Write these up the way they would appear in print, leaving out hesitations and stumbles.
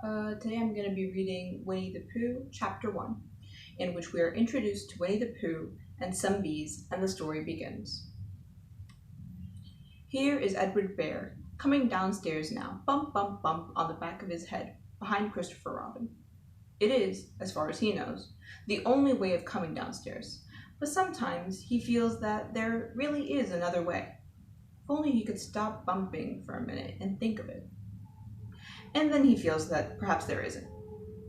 Today I'm going to be reading Winnie the Pooh, Chapter 1, in which we are introduced to Winnie the Pooh and some bees, and the story begins. Here is Edward Bear, coming downstairs now, bump, bump, bump on the back of his head, behind Christopher Robin. It is, as far as he knows, the only way of coming downstairs, but sometimes he feels that there really is another way. If only he could stop bumping for a minute and think of it. And then he feels that perhaps there isn't.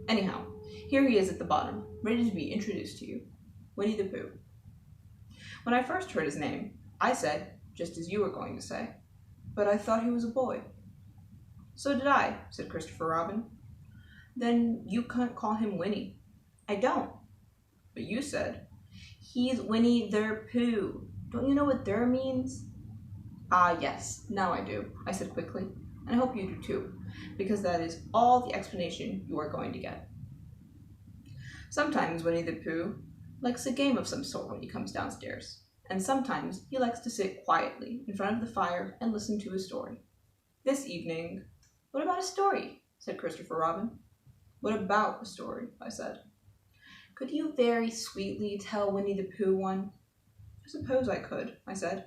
Anyhow, here he is at the bottom, ready to be introduced to you. Winnie the Pooh. When I first heard his name, I said, just as you were going to say, but I thought he was a boy. So did I, said Christopher Robin. Then you can't call him Winnie. I don't. But you said, he's Winnie the Pooh. Don't you know what "der" means? Ah, yes, now I do, I said quickly, and I hope you do too, because that is all the explanation you are going to get. Sometimes Winnie the Pooh likes a game of some sort when he comes downstairs, and sometimes he likes to sit quietly in front of the fire and listen to a story. This evening, what about a story? Said Christopher Robin. What about a story? I said. Could you very sweetly tell Winnie the Pooh one? I suppose I could, I said.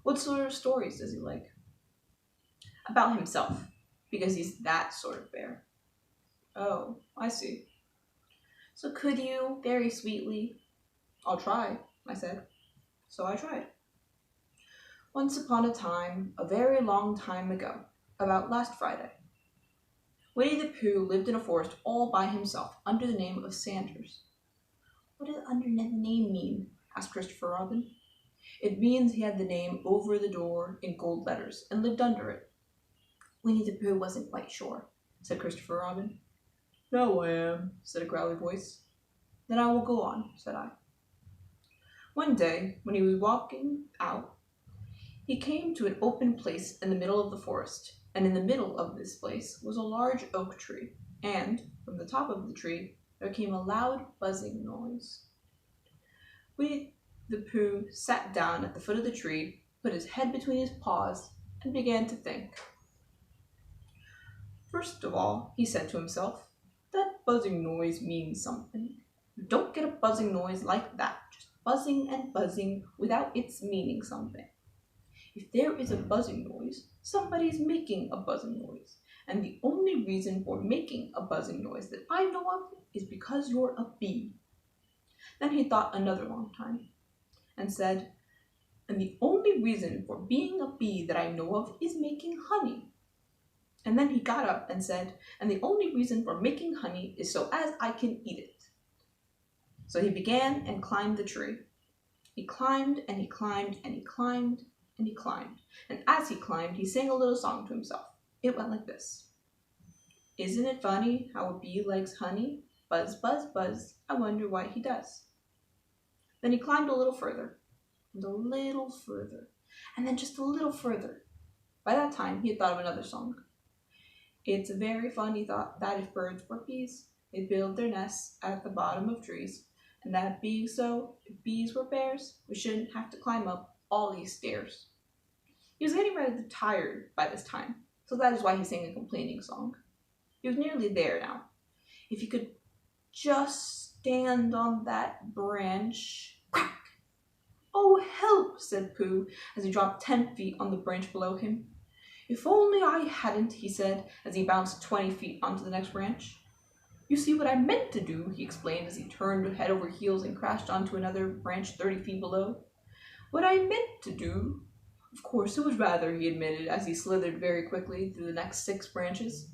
What sort of stories does he like? About himself, because he's that sort of bear. Oh, I see. So could you, very sweetly? I'll try, I said. So I tried. Once upon a time, a very long time ago, about last Friday, Winnie the Pooh lived in a forest all by himself, under the name of Sanders. What does under the name mean? Asked Christopher Robin. It means he had the name over the door in gold letters and lived under it. Winnie the Pooh wasn't quite sure, said Christopher Robin. No, I am, said a growly voice. Then I will go on, said I. One day, when he was walking out, he came to an open place in the middle of the forest, and in the middle of this place was a large oak tree, and from the top of the tree there came a loud buzzing noise. Winnie the Pooh sat down at the foot of the tree, put his head between his paws, and began to think. First of all, he said to himself, that buzzing noise means something. You don't get a buzzing noise like that, just buzzing and buzzing without its meaning something. If there is a buzzing noise, somebody's making a buzzing noise, and the only reason for making a buzzing noise that I know of is because you're a bee. Then he thought another long time, and said, and the only reason for being a bee that I know of is making honey. And then he got up and said, and the only reason for making honey is so as I can eat it. So he began and climbed the tree. He climbed and he climbed and he climbed and he climbed. And as he climbed, he sang a little song to himself. It went like this. Isn't it funny how a bee likes honey? Buzz, buzz, buzz. I wonder why he does. Then he climbed a little further, and a little further, and then just a little further. By that time, he had thought of another song. It's a very funny thought that if birds were bees, they'd build their nests at the bottom of trees, and that being so, if bees were bears, we shouldn't have to climb up all these stairs. He was getting rather tired by this time, so that is why he sang a complaining song. He was nearly there now. If he could just stand on that branch. Crack! Oh, help, said Pooh, as he dropped 10 feet on the branch below him. If only I hadn't, he said, as he bounced 20 feet onto the next branch. You see what I meant to do, he explained as he turned head over heels and crashed onto another branch 30 feet below. What I meant to do? Of course, it was rather, he admitted, as he slithered very quickly through the next 6 branches.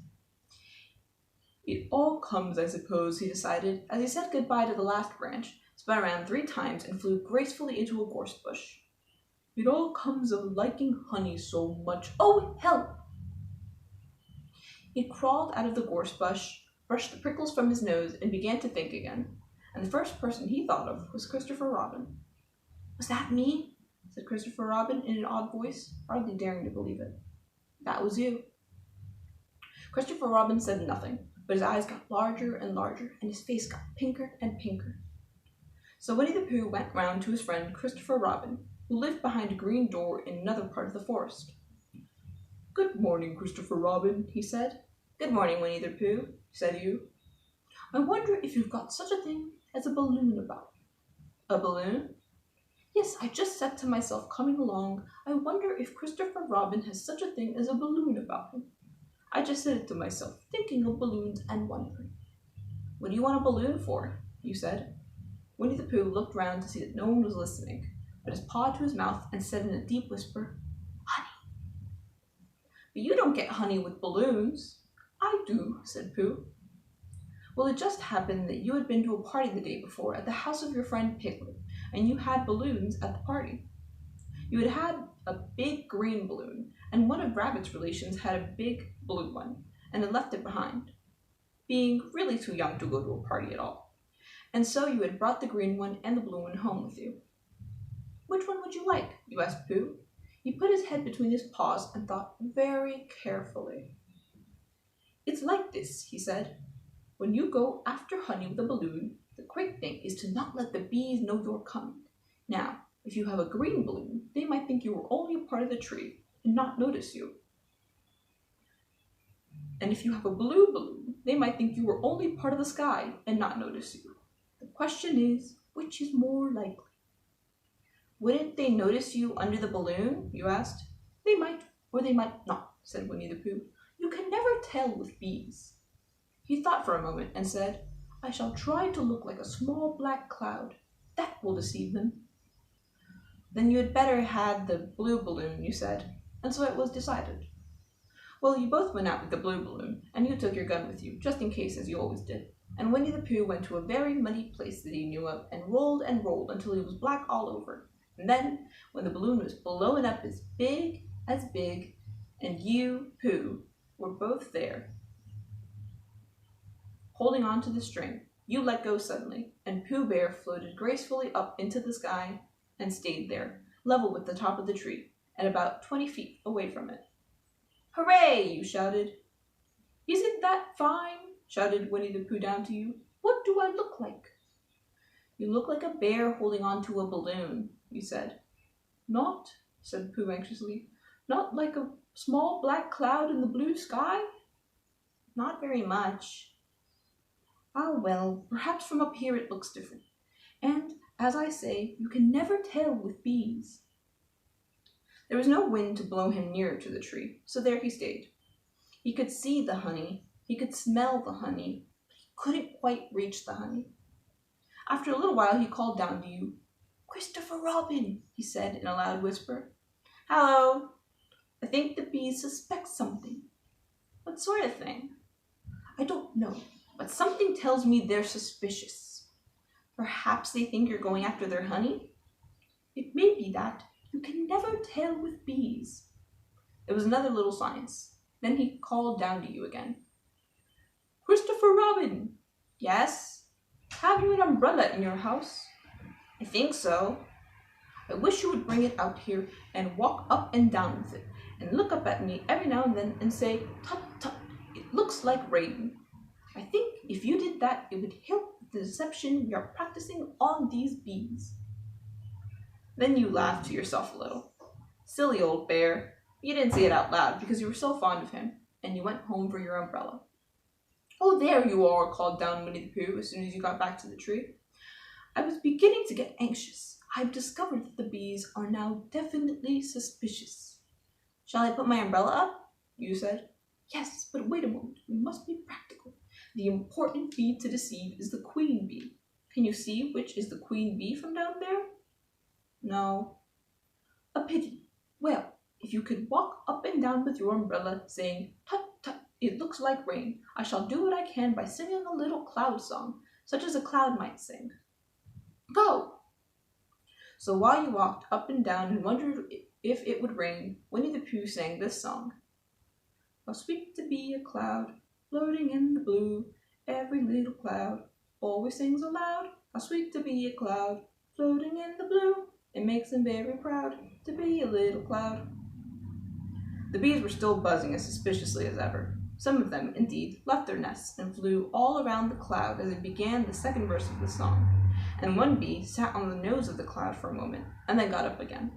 It all comes, I suppose, he decided, as he said goodbye to the last branch, spun around 3 times, and flew gracefully into a gorse bush. It all comes of liking honey so much. Oh, help! He crawled out of the gorse bush, brushed the prickles from his nose, and began to think again. And the first person he thought of was Christopher Robin. Was that me? Said Christopher Robin in an odd voice, hardly daring to believe it. That was you. Christopher Robin said nothing, but his eyes got larger and larger, and his face got pinker and pinker. So Winnie the Pooh went round to his friend Christopher Robin, who lived behind a green door in another part of the forest. Good morning, Christopher Robin, he said. Good morning, Winnie the Pooh, said you. I wonder if you've got such a thing as a balloon about. A balloon? Yes, I just said to myself coming along, I wonder if Christopher Robin has such a thing as a balloon about him. I just said it to myself, thinking of balloons and wondering. What do you want a balloon for? You said. Winnie the Pooh looked round to see that no one was listening, put his paw to his mouth and said in a deep whisper, Honey. But you don't get honey with balloons. I do, said Pooh. Well, it just happened that you had been to a party the day before at the house of your friend Piglet, and you had balloons at the party. You had had a big green balloon, and one of Rabbit's relations had a big blue one, and had left it behind, being really too young to go to a party at all. And so you had brought the green one and the blue one home with you. Which one would you like? You asked Pooh. He put his head between his paws and thought very carefully. It's like this, he said. When you go after honey with a balloon, the quick thing is to not let the bees know you're coming. Now, if you have a green balloon, they might think you were only a part of the tree and not notice you. And if you have a blue balloon, they might think you were only part of the sky and not notice you. The question is, which is more likely? Wouldn't they notice you under the balloon? You asked. They might, or they might not, said Winnie the Pooh. You can never tell with bees. He thought for a moment and said, I shall try to look like a small black cloud. That will deceive them. Then you had better had the blue balloon, you said, and so it was decided. Well, you both went out with the blue balloon, and you took your gun with you, just in case, as you always did. And Winnie the Pooh went to a very muddy place that he knew of, and rolled until he was black all over. And then, when the balloon was blowing up as big, and you, Pooh, were both there, holding on to the string, you let go suddenly, and Pooh Bear floated gracefully up into the sky and stayed there, level with the top of the tree, and about 20 feet away from it. Hooray! You shouted. Isn't that fine? Shouted Winnie the Pooh down to you. What do I look like? You look like a bear holding on to a balloon, you said. Not, said Pooh anxiously, not like a small black cloud in the blue sky? Not very much. Ah, well, perhaps from up here it looks different. And, as I say, you can never tell with bees. There was no wind to blow him nearer to the tree, so there he stayed. He could see the honey, he could smell the honey, but he couldn't quite reach the honey. After a little while he called down to you. Christopher Robin, he said in a loud whisper. Hello. I think the bees suspect something. What sort of thing? I don't know, but something tells me they're suspicious. Perhaps they think you're going after their honey? It may be that. You can never tell with bees. It was another little silence. Then he called down to you again. Christopher Robin. Yes? Have you an umbrella in your house? I think so. I wish you would bring it out here and walk up and down with it, and look up at me every now and then and say, tut, tut, it looks like rain. I think if you did that, it would help the deception we are practicing on these bees. Then you laughed to yourself a little. Silly old bear. You didn't say it out loud because you were so fond of him, and you went home for your umbrella. Oh, there you are, called down Winnie the Pooh as soon as you got back to the tree. I was beginning to get anxious. I've discovered that the bees are now definitely suspicious. Shall I put my umbrella up? You said. Yes, but wait a moment. We must be practical. The important bee to deceive is the queen bee. Can you see which is the queen bee from down there? No. A pity. Well, if you could walk up and down with your umbrella, saying, tut, tut, it looks like rain, I shall do what I can by singing a little cloud song, such as a cloud might sing. Go! So while you walked up and down and wondered if it would rain, Winnie the Pooh sang this song. How sweet to be a cloud, floating in the blue, every little cloud always sings aloud. How sweet to be a cloud, floating in the blue, it makes them very proud to be a little cloud. The bees were still buzzing as suspiciously as ever. Some of them, indeed, left their nests and flew all around the cloud as it began the second verse of the song, and one bee sat on the nose of the cloud for a moment, and then got up again.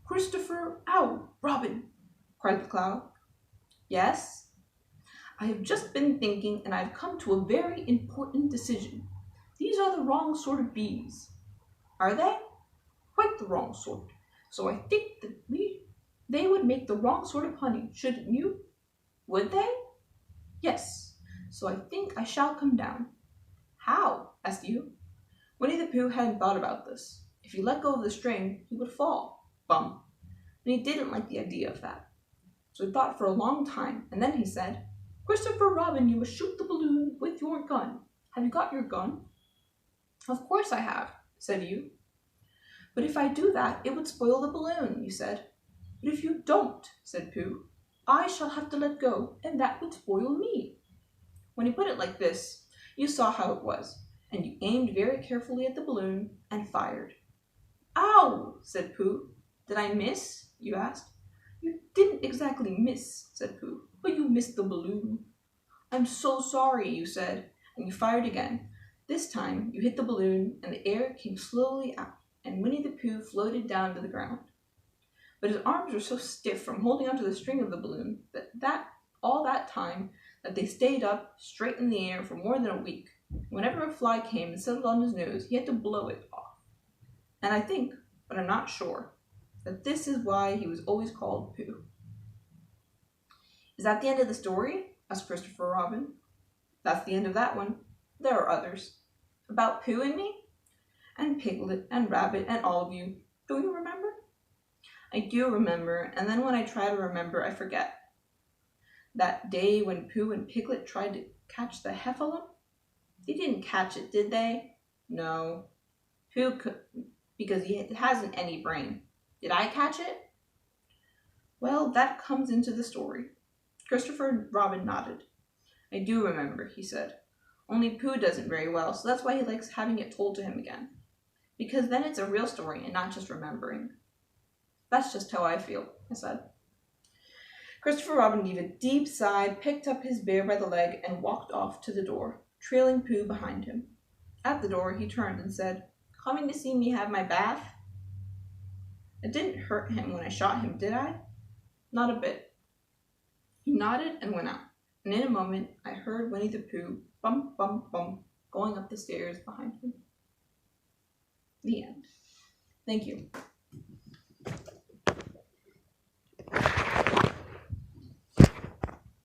Christopher, ow, Robin, cried the cloud. Yes? I have just been thinking and I've come to a very important decision. These are the wrong sort of bees. Are they? Quite the wrong sort. So I think that they would make the wrong sort of honey, shouldn't you? Would they? Yes. So I think I shall come down. How? Asked you. Winnie the Pooh hadn't thought about this. If he let go of the string, he would fall. Bump. And he didn't like the idea of that. So he thought for a long time, and then he said, Christopher Robin, you must shoot the balloon with your gun. Have you got your gun? Of course I have, said you. But if I do that, it would spoil the balloon, you said. But if you don't, said Pooh, I shall have to let go, and that would spoil me. When he put it like this, you saw how it was, and you aimed very carefully at the balloon and fired. Ow, said Pooh. Did I miss? You asked. You didn't exactly miss, said Pooh, but you missed the balloon. I'm so sorry, you said, and you fired again. This time you hit the balloon, and the air came slowly out, and Winnie the Pooh floated down to the ground. But his arms were so stiff from holding onto the string of the balloon that all that time that they stayed up straight in the air for more than a week. Whenever a fly came and settled on his nose, he had to blow it off. And I think, but I'm not sure, that this is why he was always called Pooh. Is that the end of the story? Asked Christopher Robin. That's the end of that one. There are others. About Pooh and me? And Piglet and Rabbit and all of you. Do you remember? I do remember, and then when I try to remember, I forget. That day when Pooh and Piglet tried to catch the heffalump? They didn't catch it, did they? No. Pooh could, because he hasn't any brain. Did I catch it? Well, that comes into the story. Christopher Robin nodded. I do remember, he said. Only Pooh doesn't very well, so that's why he likes having it told to him again. Because then it's a real story and not just remembering. That's just how I feel, I said. Christopher Robin gave a deep sigh, picked up his bear by the leg, and walked off to the door, trailing Pooh behind him. At the door, he turned and said, Coming to see me have my bath? It didn't hurt him when I shot him, did I? Not a bit. He nodded and went out, and in a moment I heard Winnie the Pooh bump, bump, bump, going up the stairs behind him. The end. Thank you.